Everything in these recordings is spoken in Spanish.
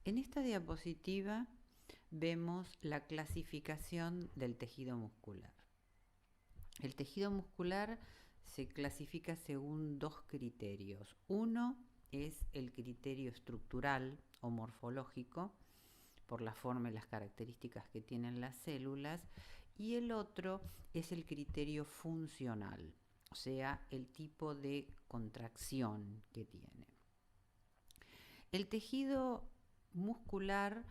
En esta diapositiva vemos la clasificación del tejido muscular. El tejido muscular se clasifica según dos criterios. Uno es el criterio estructural o morfológico, por la forma y las características que tienen las células, y el otro es el criterio funcional, o sea, el tipo de contracción que tiene. El tejido muscular,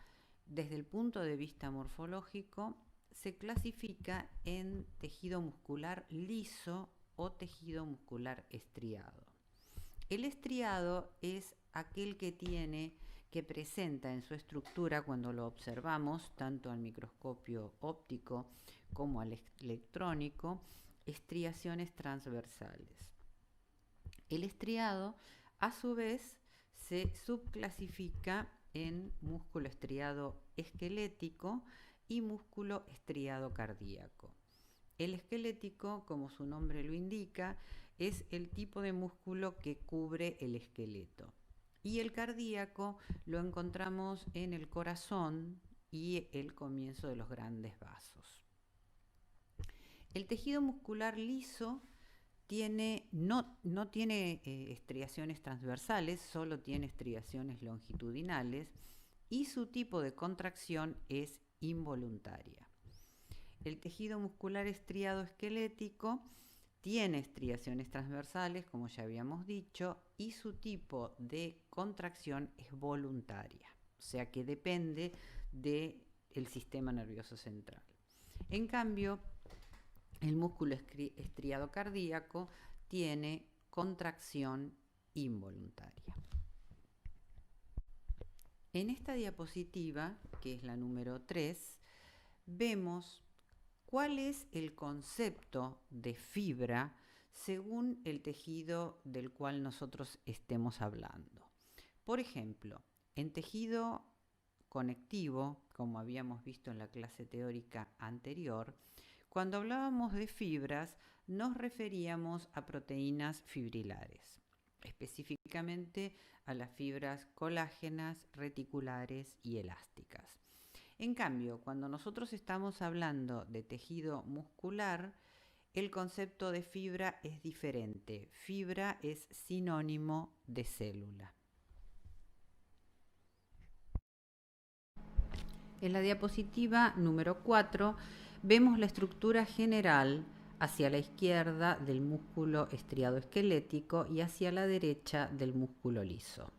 desde el punto de vista morfológico, se clasifica en tejido muscular liso o tejido muscular estriado. El estriado es aquel que presenta en su estructura, cuando lo observamos tanto al microscopio óptico como al electrónico, estriaciones transversales. El estriado, a su vez, se subclasifica en músculo estriado esquelético y músculo estriado cardíaco. El esquelético, como su nombre lo indica, es el tipo de músculo que cubre el esqueleto. Y el cardíaco lo encontramos en el corazón y el comienzo de los grandes vasos. El tejido muscular liso no tiene estriaciones transversales, solo tiene estriaciones longitudinales y su tipo de contracción es involuntaria. El tejido muscular estriado esquelético tiene estriaciones transversales, como ya habíamos dicho, y su tipo de contracción es voluntaria, o sea que depende del sistema nervioso central. En cambio, el músculo estriado cardíaco tiene contracción involuntaria. En esta diapositiva, que es la número 3, vemos cuál es el concepto de fibra según el tejido del cual nosotros estemos hablando. Por ejemplo, en tejido conectivo, como habíamos visto en la clase teórica anterior, cuando hablábamos de fibras nos referíamos a proteínas fibrilares, específicamente a las fibras colágenas, reticulares y elásticas. En cambio, cuando nosotros estamos hablando de tejido muscular, el concepto de fibra es diferente. Fibra es sinónimo de célula. En la diapositiva número 4 vemos la estructura general hacia la izquierda del músculo estriado esquelético y hacia la derecha del músculo liso.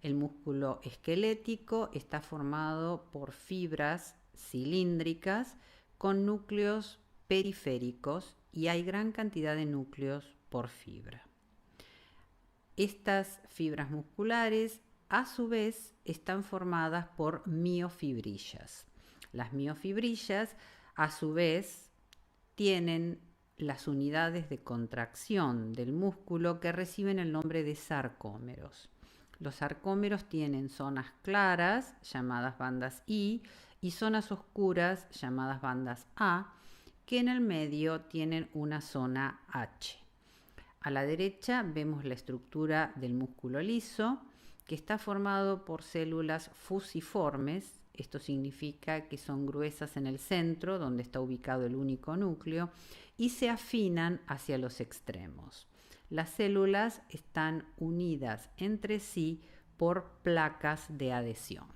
El músculo esquelético está formado por fibras cilíndricas con núcleos periféricos y hay gran cantidad de núcleos por fibra. Estas fibras musculares, a su vez, están formadas por miofibrillas. Las miofibrillas, a su vez, tienen las unidades de contracción del músculo que reciben el nombre de sarcómeros. Los sarcómeros tienen zonas claras, llamadas bandas I, y zonas oscuras, llamadas bandas A, que en el medio tienen una zona H. A la derecha vemos la estructura del músculo liso, que está formado por células fusiformes. Esto significa que son gruesas en el centro, donde está ubicado el único núcleo, y se afinan hacia los extremos. Las células están unidas entre sí por placas de adhesión.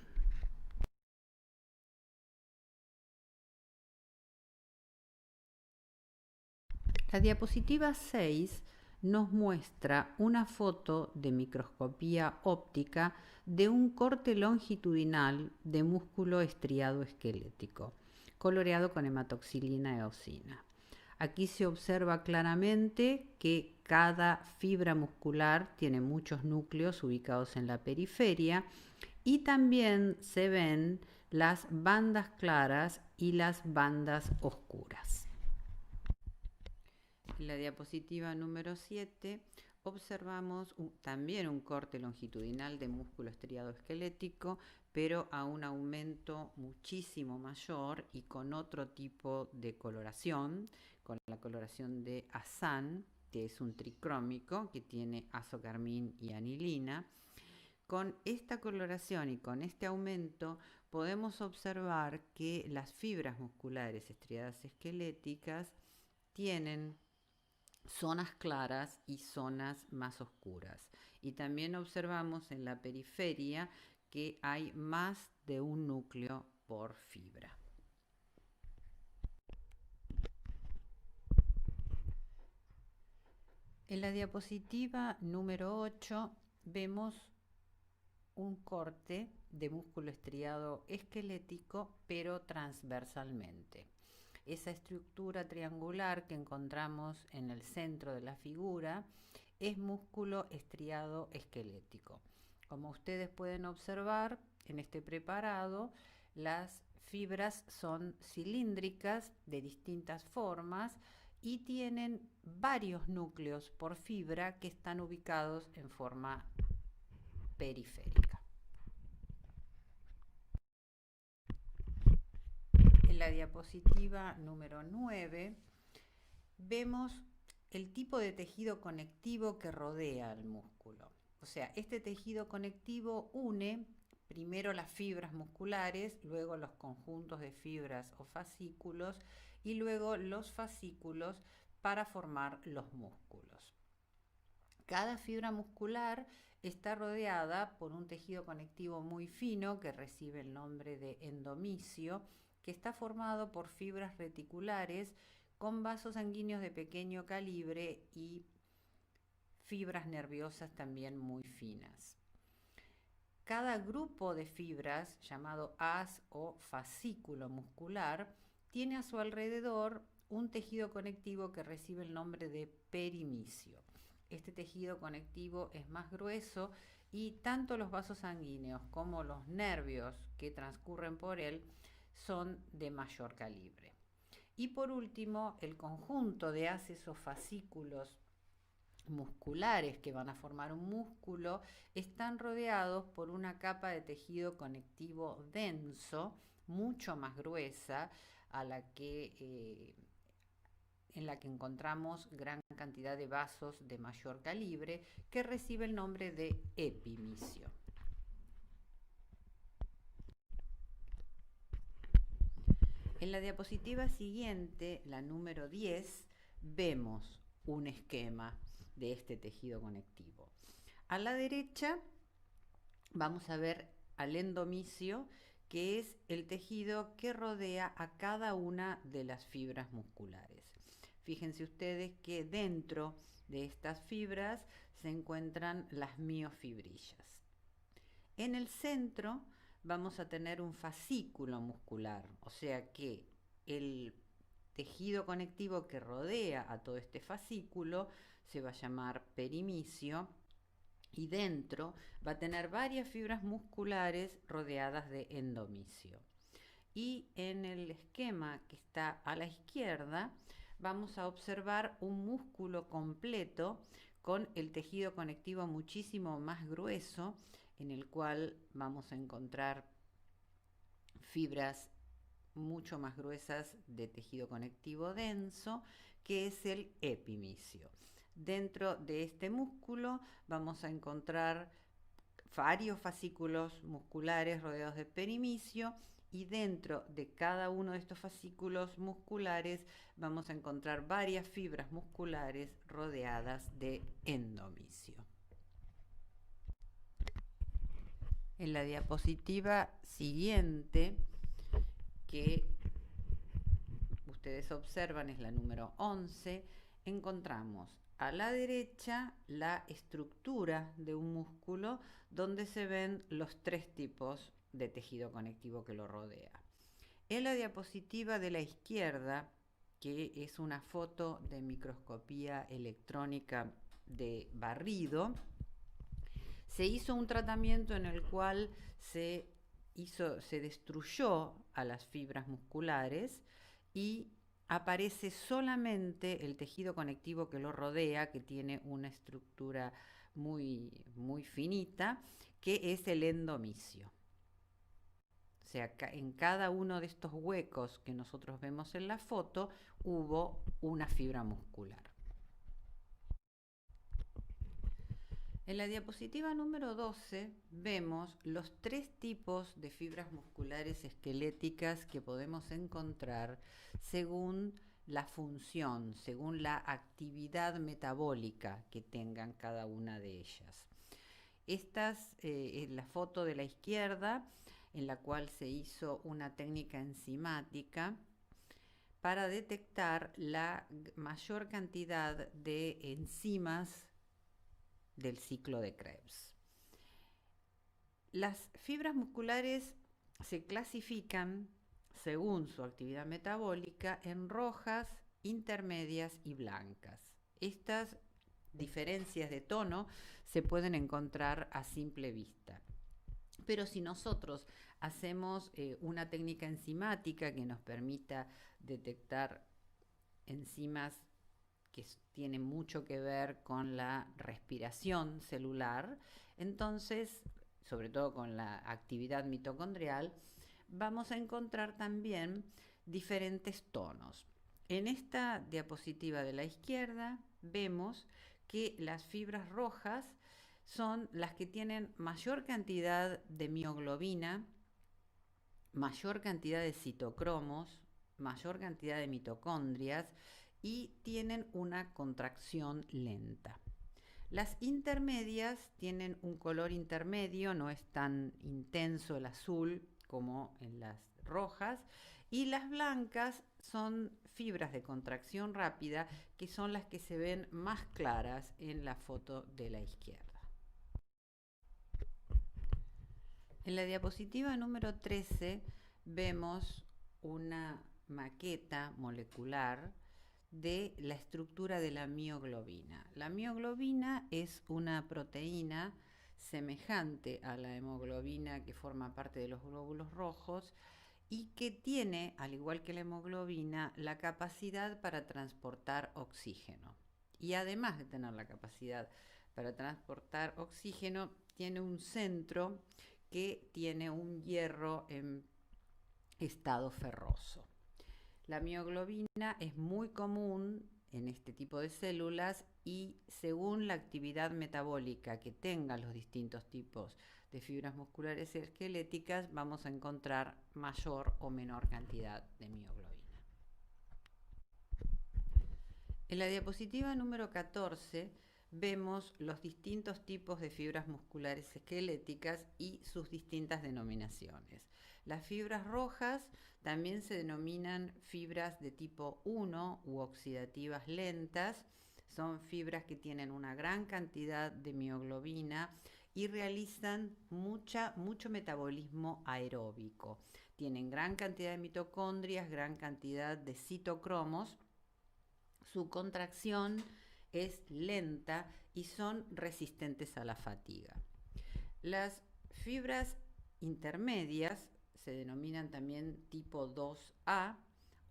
La diapositiva 6 nos muestra una foto de microscopía óptica de un corte longitudinal de músculo estriado esquelético, coloreado con hematoxilina eosina. Aquí se observa claramente que cada fibra muscular tiene muchos núcleos ubicados en la periferia y también se ven las bandas claras y las bandas oscuras. En la diapositiva número 7 observamos también un corte longitudinal de músculo estriado esquelético, pero a un aumento muchísimo mayor y con otro tipo de coloración, con la coloración de azán, que es un tricrómico que tiene azocarmín y anilina, Con esta coloración y con este aumento podemos observar que las fibras musculares estriadas esqueléticas tienen zonas claras y zonas más oscuras. Y también observamos en la periferia que hay más de un núcleo por fibra. En la diapositiva número 8 vemos un corte de músculo estriado esquelético, pero transversalmente. Esa estructura triangular que encontramos en el centro de la figura es músculo estriado esquelético. Como ustedes pueden observar en este preparado, las fibras son cilíndricas de distintas formas y tienen varios núcleos por fibra que están ubicados en forma periférica. En la diapositiva número 9 vemos el tipo de tejido conectivo que rodea al músculo. O sea, este tejido conectivo une primero las fibras musculares, luego los conjuntos de fibras o fascículos y luego los fascículos para formar los músculos. Cada fibra muscular está rodeada por un tejido conectivo muy fino que recibe el nombre de endomisio, que está formado por fibras reticulares con vasos sanguíneos de pequeño calibre y fibras nerviosas también muy finas. Cada grupo de fibras, llamado haz o fascículo muscular, tiene a su alrededor un tejido conectivo que recibe el nombre de perimisio. Este tejido conectivo es más grueso y tanto los vasos sanguíneos como los nervios que transcurren por él son de mayor calibre. Y por último, el conjunto de haces o fascículos musculares que van a formar un músculo están rodeados por una capa de tejido conectivo denso, mucho más gruesa, en la que encontramos gran cantidad de vasos de mayor calibre, que recibe el nombre de epimisio. En la diapositiva siguiente, la número 10, vemos un esquema de este tejido conectivo. A la derecha vamos a ver al endomisio, que es el tejido que rodea a cada una de las fibras musculares. Fíjense ustedes que dentro de estas fibras se encuentran las miofibrillas. En el centro vamos a tener un fascículo muscular, o sea que el tejido conectivo que rodea a todo este fascículo se va a llamar perimisio y dentro va a tener varias fibras musculares rodeadas de endomisio. Y en el esquema que está a la izquierda vamos a observar un músculo completo con el tejido conectivo muchísimo más grueso, en el cual vamos a encontrar fibras mucho más gruesas de tejido conectivo denso, que es el epimisio. Dentro de este músculo vamos a encontrar varios fascículos musculares rodeados de perimisio, y dentro de cada uno de estos fascículos musculares vamos a encontrar varias fibras musculares rodeadas de endomisio. En la diapositiva siguiente, que ustedes observan es la número 11, encontramos a la derecha la estructura de un músculo donde se ven los tres tipos de tejido conectivo que lo rodea. En la diapositiva de la izquierda, que es una foto de microscopía electrónica de barrido, se hizo un tratamiento en el cual se destruyó a las fibras musculares y aparece solamente el tejido conectivo que lo rodea, que tiene una estructura muy, muy finita, que es el endomisio. O sea, en cada uno de estos huecos que nosotros vemos en la foto hubo una fibra muscular. En la diapositiva número 12 vemos los 3 tipos de fibras musculares esqueléticas que podemos encontrar según la función, según la actividad metabólica que tengan cada una de ellas. Estas es la foto de la izquierda, en la cual se hizo una técnica enzimática para detectar la mayor cantidad de enzimas del ciclo de Krebs. Las fibras musculares se clasifican según su actividad metabólica en rojas, intermedias y blancas. Estas diferencias de tono se pueden encontrar a simple vista. Pero si nosotros hacemos una técnica enzimática que nos permita detectar enzimas que tienen mucho que ver con la respiración celular, entonces, sobre todo con la actividad mitocondrial, vamos a encontrar también diferentes tonos. En esta diapositiva de la izquierda vemos que las fibras rojas son las que tienen mayor cantidad de mioglobina, mayor cantidad de citocromos, mayor cantidad de mitocondrias y tienen una contracción lenta. Las intermedias tienen un color intermedio, no es tan intenso el azul como en las rojas, y las blancas son fibras de contracción rápida, que son las que se ven más claras en la foto de la izquierda. En la diapositiva número 13 vemos una maqueta molecular de la estructura de la mioglobina. La mioglobina es una proteína semejante a la hemoglobina que forma parte de los glóbulos rojos y que tiene, al igual que la hemoglobina, la capacidad para transportar oxígeno. Y además de tener la capacidad para transportar oxígeno, tiene un centro que tiene un hierro en estado ferroso. La mioglobina es muy común en este tipo de células y según la actividad metabólica que tengan los distintos tipos de fibras musculares esqueléticas, vamos a encontrar mayor o menor cantidad de mioglobina. En la diapositiva número 14 vemos los distintos tipos de fibras musculares esqueléticas y sus distintas denominaciones. Las fibras rojas también se denominan fibras de tipo 1 u oxidativas lentas. Son fibras que tienen una gran cantidad de mioglobina y realizan mucho metabolismo aeróbico. Tienen gran cantidad de mitocondrias, gran cantidad de citocromos. Su contracción es lenta y son resistentes a la fatiga. Las fibras intermedias se denominan también tipo 2A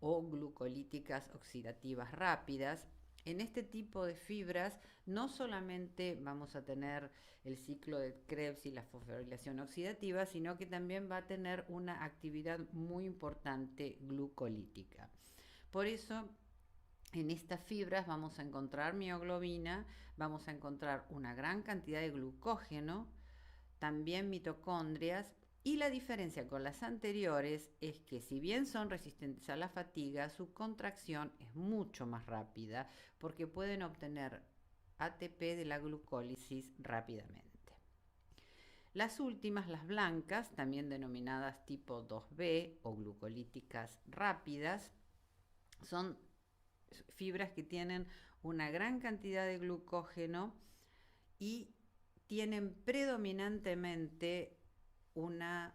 o glucolíticas oxidativas rápidas. En este tipo de fibras no solamente vamos a tener el ciclo de Krebs y la fosforilación oxidativa, sino que también va a tener una actividad muy importante glucolítica. Por eso, en estas fibras vamos a encontrar mioglobina, vamos a encontrar una gran cantidad de glucógeno, también mitocondrias, y la diferencia con las anteriores es que si bien son resistentes a la fatiga, su contracción es mucho más rápida porque pueden obtener ATP de la glucólisis rápidamente. Las últimas, las blancas, también denominadas tipo 2B o glucolíticas rápidas, son fibras que tienen una gran cantidad de glucógeno y tienen predominantemente una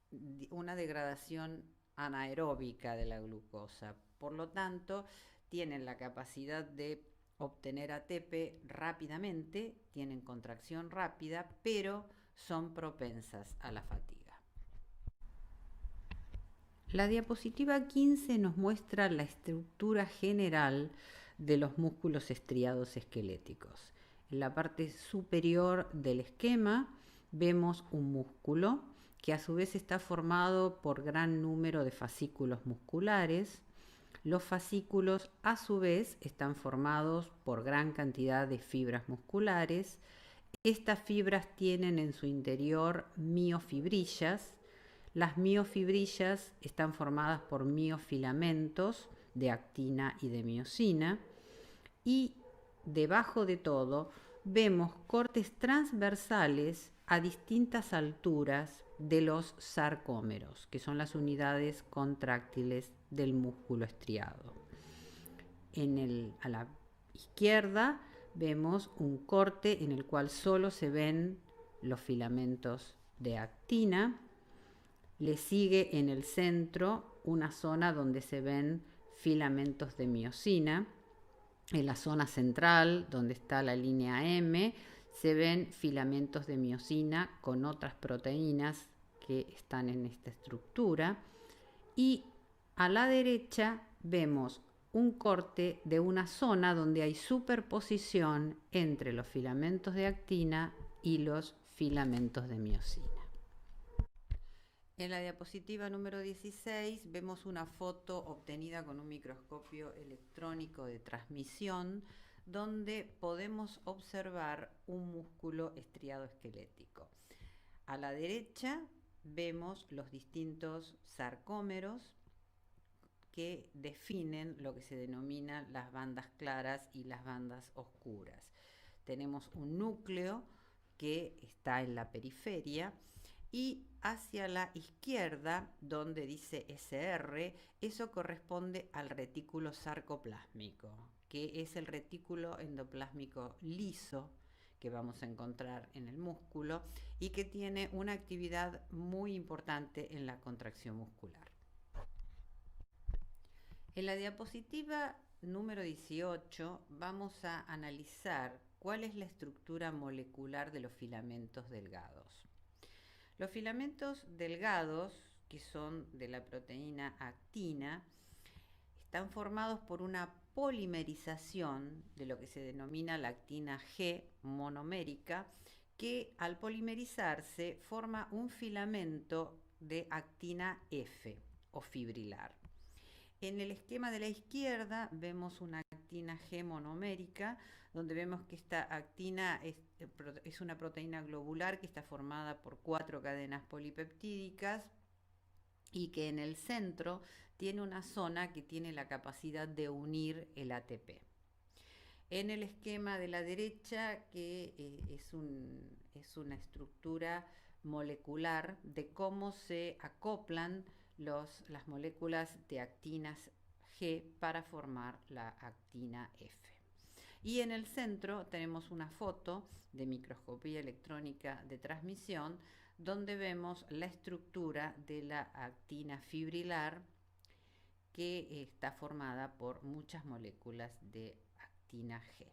degradación anaeróbica de la glucosa. Por lo tanto, tienen la capacidad de obtener ATP rápidamente, tienen contracción rápida, pero son propensas a la fatiga. La diapositiva 15 nos muestra la estructura general de los músculos estriados esqueléticos. En la parte superior del esquema vemos un músculo que a su vez está formado por gran número de fascículos musculares. Los fascículos, a su vez, están formados por gran cantidad de fibras musculares. Estas fibras tienen en su interior miofibrillas. Las miofibrillas están formadas por miofilamentos de actina y de miosina. Y debajo de todo vemos cortes transversales a distintas alturas de los sarcómeros, que son las unidades contráctiles del músculo estriado. A la izquierda vemos un corte en el cual solo se ven los filamentos de actina. Le sigue en el centro una zona donde se ven filamentos de miosina. En la zona central, donde está la línea M, se ven filamentos de miosina con otras proteínas que están en esta estructura. Y a la derecha vemos un corte de una zona donde hay superposición entre los filamentos de actina y los filamentos de miosina. En la diapositiva número 16 vemos una foto obtenida con un microscopio electrónico de transmisión donde podemos observar un músculo estriado esquelético. A la derecha vemos los distintos sarcómeros que definen lo que se denomina las bandas claras y las bandas oscuras. Tenemos un núcleo que está en la periferia y hacia la izquierda, donde dice SR, eso corresponde al retículo sarcoplásmico, que es el retículo endoplásmico liso que vamos a encontrar en el músculo y que tiene una actividad muy importante en la contracción muscular. En la diapositiva número 18 vamos a analizar cuál es la estructura molecular de los filamentos delgados. Los filamentos delgados, que son de la proteína actina, están formados por una polimerización de lo que se denomina la actina G monomérica, que al polimerizarse forma un filamento de actina F o fibrilar. En el esquema de la izquierda vemos una actina G monomérica, donde vemos que esta actina es una proteína globular que está formada por 4 cadenas polipeptídicas y que en el centro tiene una zona que tiene la capacidad de unir el ATP. En el esquema de la derecha, que es una estructura molecular de cómo se acoplan las moléculas de actinas G para formar la actina F. Y en el centro tenemos una foto de microscopía electrónica de transmisión donde vemos la estructura de la actina fibrilar que está formada por muchas moléculas de actina G.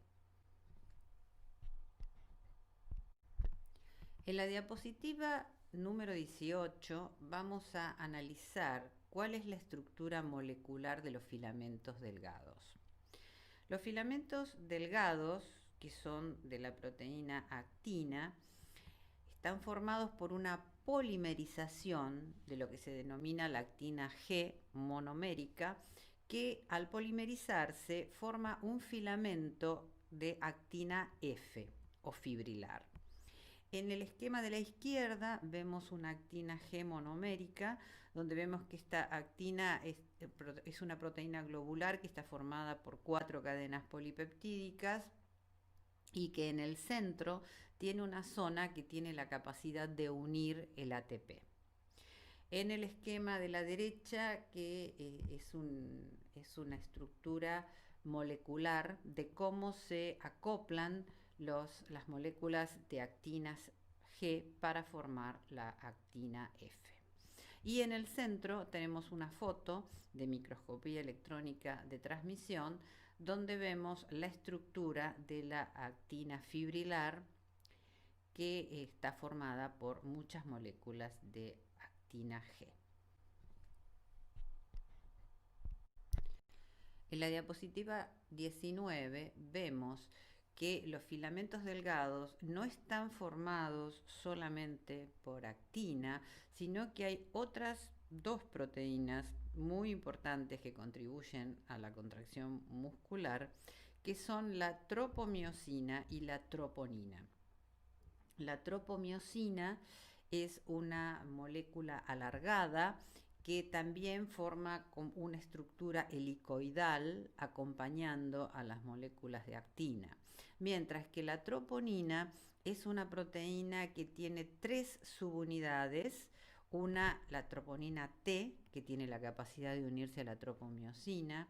En la diapositiva número 18 vamos a analizar cuál es la estructura molecular de los filamentos delgados. Los filamentos delgados, que son de la proteína actina, están formados por una polimerización de lo que se denomina la actina G monomérica, que al polimerizarse forma un filamento de actina F o fibrilar. En el esquema de la izquierda vemos una actina G monomérica, donde vemos que esta actina es una proteína globular que está formada por 4 cadenas polipeptídicas y que en el centro tiene una zona que tiene la capacidad de unir el ATP. En el esquema de la derecha, que es una estructura molecular de cómo se acoplan las moléculas de actinas G para formar la actina F. Y en el centro tenemos una foto de microscopía electrónica de transmisión donde vemos la estructura de la actina fibrilar que está formada por muchas moléculas de actina G. En la diapositiva 19 vemos que los filamentos delgados no están formados solamente por actina, sino que hay otras 2 proteínas muy importantes que contribuyen a la contracción muscular, que son la tropomiosina y la troponina. La tropomiosina es una molécula alargada que también forma una estructura helicoidal acompañando a las moléculas de actina, mientras que la troponina es una proteína que tiene 3 subunidades. Una, la troponina T, que tiene la capacidad de unirse a la tropomiosina.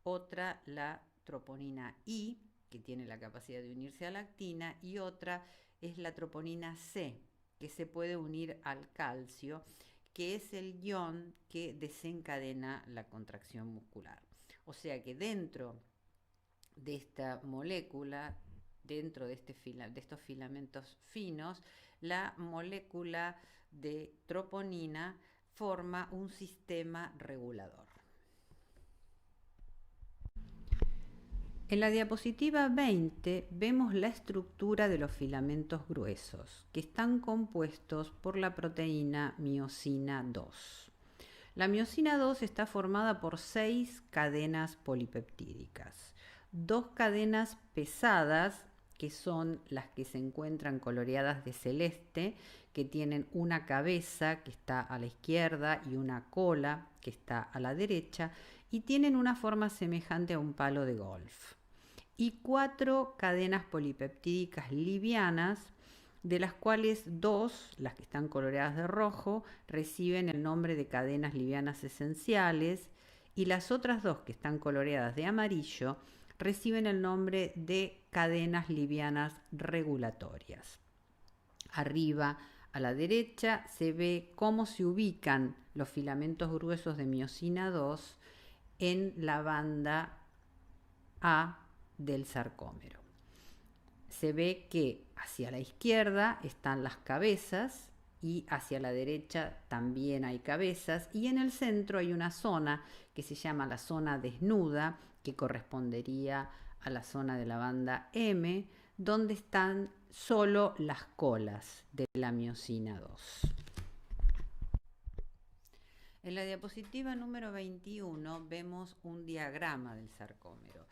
Otra, la troponina I, que tiene la capacidad de unirse a la actina. Y otra es la troponina C, que se puede unir al calcio, que es el ion que desencadena la contracción muscular. O sea que dentro de esta molécula, dentro de estos filamentos finos, la molécula de troponina forma un sistema regulador. En la diapositiva 20 vemos la estructura de los filamentos gruesos, que están compuestos por la proteína miosina 2. La miosina 2 está formada por 6 cadenas polipeptídicas. 2 cadenas pesadas, que son las que se encuentran coloreadas de celeste, que tienen una cabeza que está a la izquierda y una cola que está a la derecha, y tienen una forma semejante a un palo de golf. Y 4 cadenas polipeptídicas livianas, de las cuales 2, las que están coloreadas de rojo, reciben el nombre de cadenas livianas esenciales, y las otras 2 que están coloreadas de amarillo reciben el nombre de cadenas livianas regulatorias. Arriba a la derecha se ve cómo se ubican los filamentos gruesos de miosina 2 en la banda A del sarcómero. Se ve que hacia la izquierda están las cabezas y hacia la derecha también hay cabezas, y en el centro hay una zona que se llama la zona desnuda, que correspondería a la zona de la banda M, donde están solo las colas de la miosina 2. En la diapositiva número 21 vemos un diagrama del sarcómero.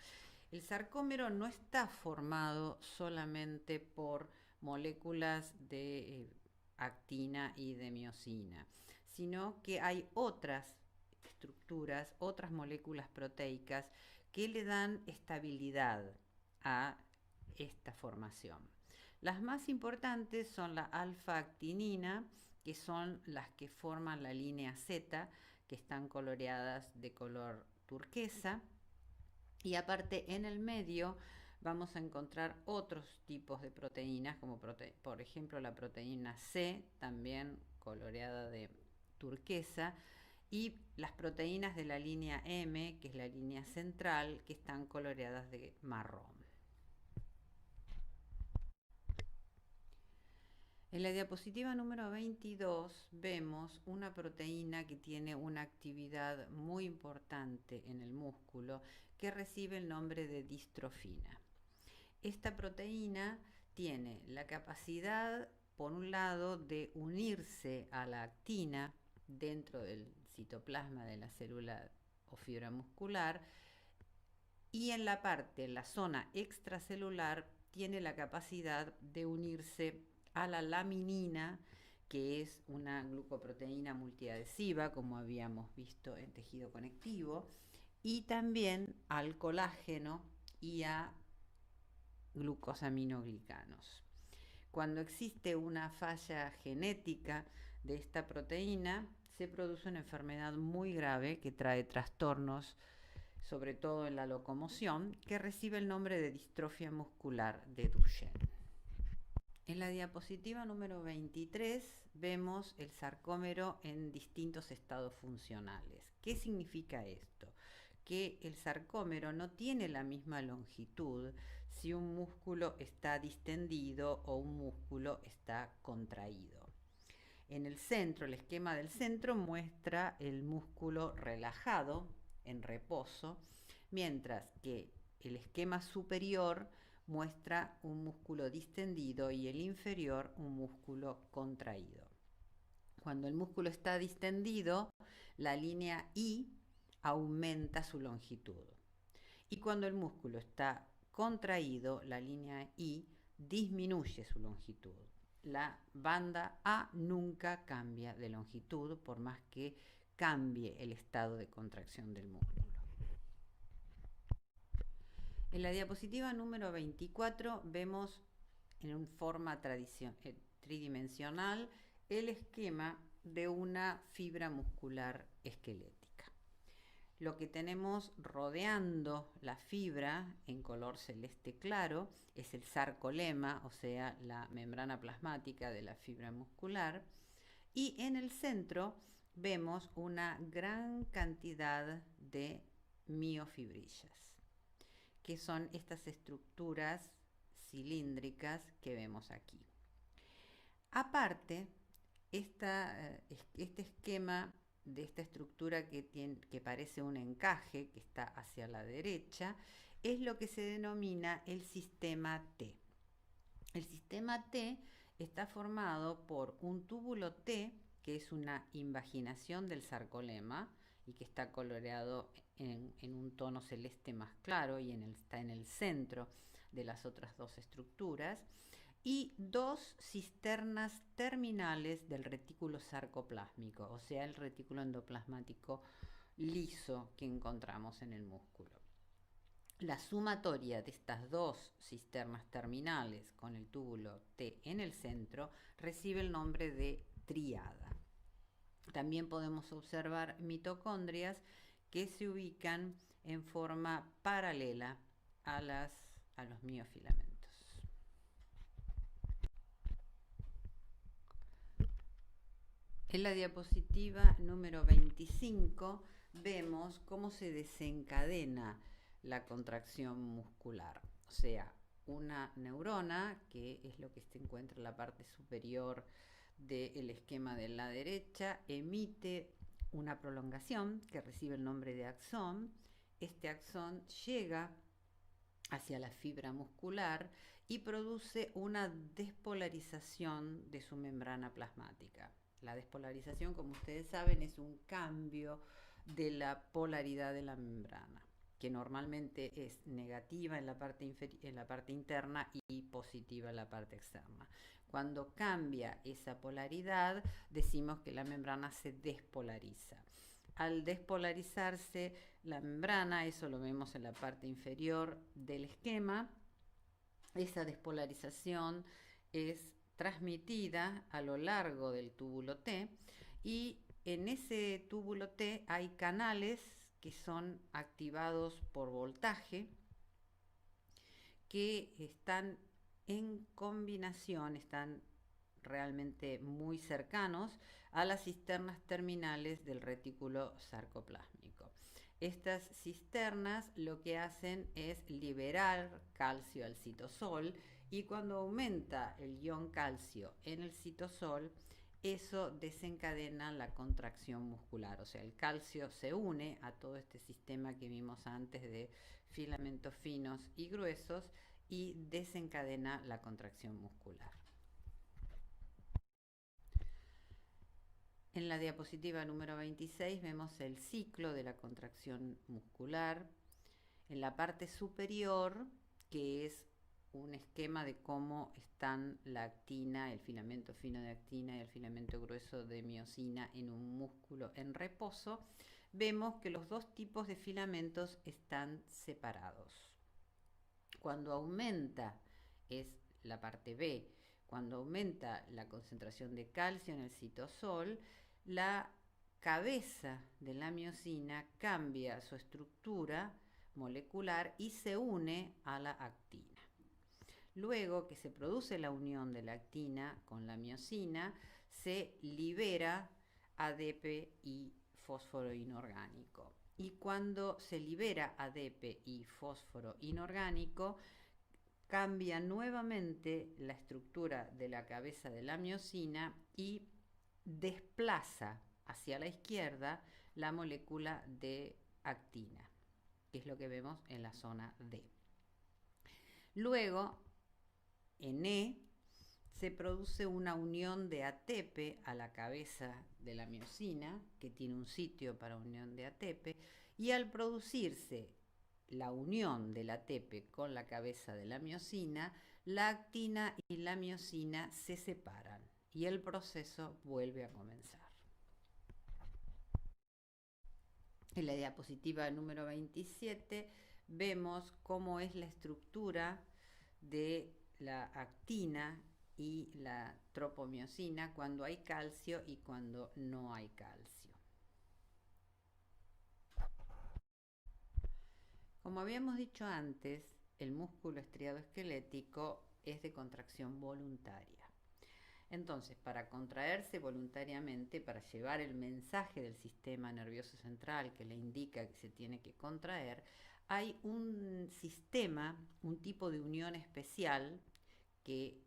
El sarcómero no está formado solamente por moléculas de actina y de miosina, sino que hay otras estructuras, otras moléculas proteicas que le dan estabilidad a esta formación. Las más importantes son la alfa-actinina, que son las que forman la línea Z, que están coloreadas de color turquesa. Y aparte, en el medio vamos a encontrar otros tipos de proteínas, como por ejemplo la proteína C, también coloreada de turquesa, y las proteínas de la línea M, que es la línea central, que están coloreadas de marrón. En la diapositiva número 22 vemos una proteína que tiene una actividad muy importante en el músculo, que recibe el nombre de distrofina. Esta proteína tiene la capacidad, por un lado, de unirse a la actina dentro del citoplasma de la célula o fibra muscular, y en la zona extracelular, tiene la capacidad de unirse a la laminina, que es una glucoproteína multiadhesiva, como habíamos visto en tejido conectivo, y también al colágeno y a glucosaminoglicanos. Cuando existe una falla genética de esta proteína, se produce una enfermedad muy grave que trae trastornos, sobre todo en la locomoción, que recibe el nombre de distrofia muscular de Duchenne. En la diapositiva número 23 vemos el sarcómero en distintos estados funcionales. ¿Qué significa esto? Que el sarcómero no tiene la misma longitud si un músculo está distendido o un músculo está contraído. En el centro, el esquema del centro muestra el músculo relajado, en reposo, mientras que el esquema superior muestra un músculo distendido y el inferior un músculo contraído. Cuando el músculo está distendido, la línea I aumenta su longitud. Y cuando el músculo está contraído, la línea I disminuye su longitud. La banda A nunca cambia de longitud por más que cambie el estado de contracción del músculo. En la diapositiva número 24 vemos en forma tridimensional el esquema de una fibra muscular esquelética. Lo que tenemos rodeando la fibra en color celeste claro es el sarcolema, o sea, la membrana plasmática de la fibra muscular, y en el centro vemos una gran cantidad de miofibrillas, que son estas estructuras cilíndricas que vemos aquí. Aparte, este esquema de esta estructura que parece un encaje, que está hacia la derecha, es lo que se denomina el sistema T. El sistema T está formado por un túbulo T, que es una invaginación del sarcolema y que está coloreado en un tono celeste más claro y está en el centro de las otras dos estructuras, y dos cisternas terminales del retículo sarcoplásmico, o sea, el retículo endoplasmático liso que encontramos en el músculo. La sumatoria de estas dos cisternas terminales con el túbulo T en el centro recibe el nombre de tríada. También podemos observar mitocondrias que se ubican en forma paralela a los miofilamentos. En la diapositiva número 25 vemos cómo se desencadena la contracción muscular. O sea, una neurona, que es lo que se encuentra en la parte superior del esquema de la derecha, emite una prolongación que recibe el nombre de axón. Este axón llega hacia la fibra muscular y produce una despolarización de su membrana plasmática. La despolarización, como ustedes saben, es un cambio de la polaridad de la membrana, que normalmente es negativa en la parte interna y positiva en la parte externa. Cuando cambia esa polaridad, decimos que la membrana se despolariza. Al despolarizarse la membrana, eso lo vemos en la parte inferior del esquema, esa despolarización es transmitida a lo largo del túbulo T, y en ese túbulo T hay canales que son activados por voltaje, que están en combinación, están realmente muy cercanos a las cisternas terminales del retículo sarcoplásmico. Estas cisternas lo que hacen es liberar calcio al citosol, y cuando aumenta el ion calcio en el citosol, eso desencadena la contracción muscular. O sea, el calcio se une a todo este sistema que vimos antes de filamentos finos y gruesos y desencadena la contracción muscular. En la diapositiva número 26 vemos el ciclo de la contracción muscular. En la parte superior, que es un esquema de cómo están la actina, el filamento fino de actina y el filamento grueso de miosina en un músculo en reposo, vemos que los dos tipos de filamentos están separados. Cuando aumenta, es la parte B, cuando aumenta la concentración de calcio en el citosol, la cabeza de la miosina cambia su estructura molecular y se une a la actina. Luego que se produce la unión de la actina con la miosina, se libera ADP y fósforo inorgánico. Y cuando se libera ADP y fósforo inorgánico, cambia nuevamente la estructura de la cabeza de la miosina y desplaza hacia la izquierda la molécula de actina, que es lo que vemos en la zona D. Luego, en E, se produce una unión de ATP a la cabeza de la miosina, que tiene un sitio para unión de ATP, y al producirse la unión del ATP con la cabeza de la miosina, la actina y la miosina se separan y el proceso vuelve a comenzar. En la diapositiva número 27 vemos cómo es la estructura de la actina y la tropomiosina cuando hay calcio y cuando no hay calcio. Como habíamos dicho antes, el músculo estriado esquelético es de contracción voluntaria. Entonces, para contraerse voluntariamente, para llevar el mensaje del sistema nervioso central que le indica que se tiene que contraer, hay un sistema, un tipo de unión especial que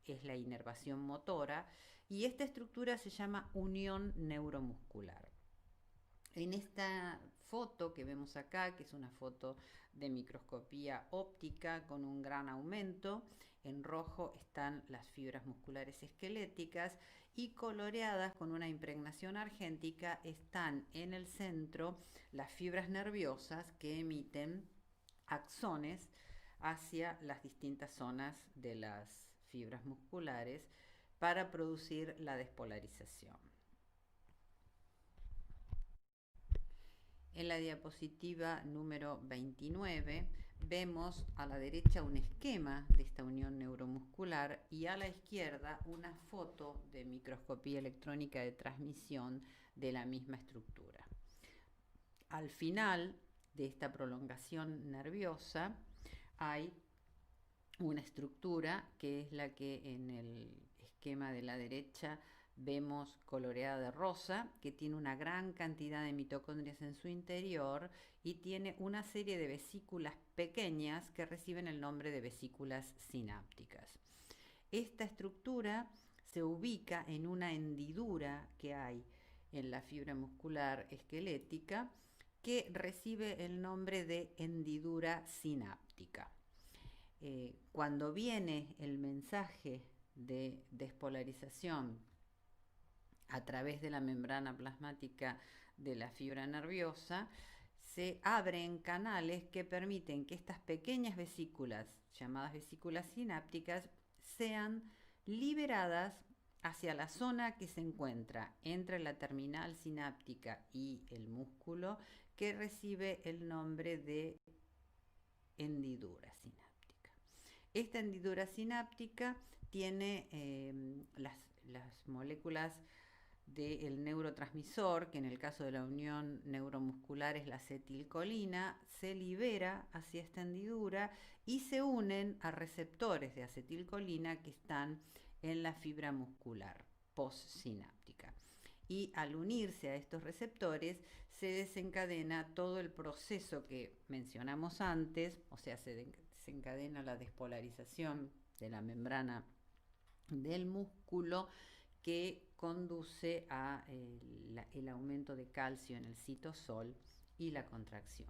es la inervación motora, y esta estructura se llama unión neuromuscular. En esta foto que vemos acá, que es una foto de microscopía óptica con un gran aumento, en rojo están las fibras musculares esqueléticas y coloreadas con una impregnación argéntica están en el centro las fibras nerviosas que emiten axones hacia las distintas zonas de las fibras musculares para producir la despolarización. En la diapositiva número 29 vemos a la derecha un esquema de esta unión neuromuscular y a la izquierda una foto de microscopía electrónica de transmisión de la misma estructura. Al final de esta prolongación nerviosa hay una estructura que es la que en el esquema de la derecha vemos coloreada de rosa, que tiene una gran cantidad de mitocondrias en su interior y tiene una serie de vesículas pequeñas que reciben el nombre de vesículas sinápticas. Esta estructura se ubica en una hendidura que hay en la fibra muscular esquelética que recibe el nombre de hendidura sináptica. Cuando viene el mensaje de despolarización a través de la membrana plasmática de la fibra nerviosa, se abren canales que permiten que estas pequeñas vesículas, llamadas vesículas sinápticas, sean liberadas hacia la zona que se encuentra entre la terminal sináptica y el músculo, que recibe el nombre de hendidura sináptica. Esta hendidura sináptica tiene las moléculas del neurotransmisor, que en el caso de la unión neuromuscular es la acetilcolina, se libera hacia esta hendidura y se unen a receptores de acetilcolina que están en la fibra muscular postsináptica. Y al unirse a estos receptores se desencadena todo el proceso que mencionamos antes, o sea, se desencadena la despolarización de la membrana del músculo, que conduce a el aumento de calcio en el citosol y la contracción.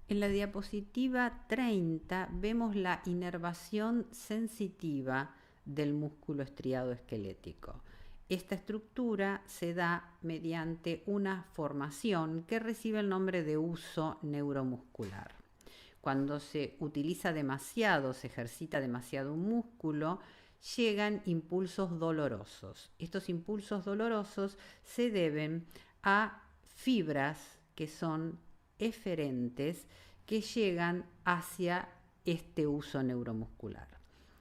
En la diapositiva 30 vemos la inervación sensitiva del músculo estriado esquelético. Esta estructura se da mediante una formación que recibe el nombre de uso neuromuscular. Cuando se utiliza demasiado, se ejercita demasiado un músculo, llegan impulsos dolorosos. Estos impulsos dolorosos se deben a fibras que son eferentes que llegan hacia este uso neuromuscular.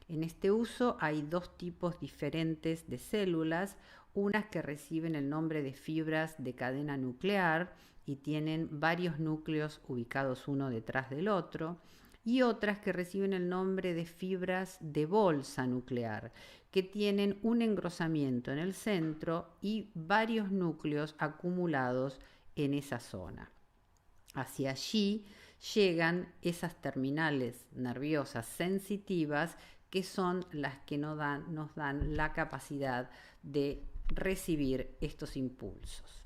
En este uso hay dos tipos diferentes de células, unas que reciben el nombre de fibras de cadena nuclear y tienen varios núcleos ubicados uno detrás del otro, y otras que reciben el nombre de fibras de bolsa nuclear, que tienen un engrosamiento en el centro y varios núcleos acumulados en esa zona. Hacia allí llegan esas terminales nerviosas sensitivas que son las que nos dan la capacidad de recibir estos impulsos.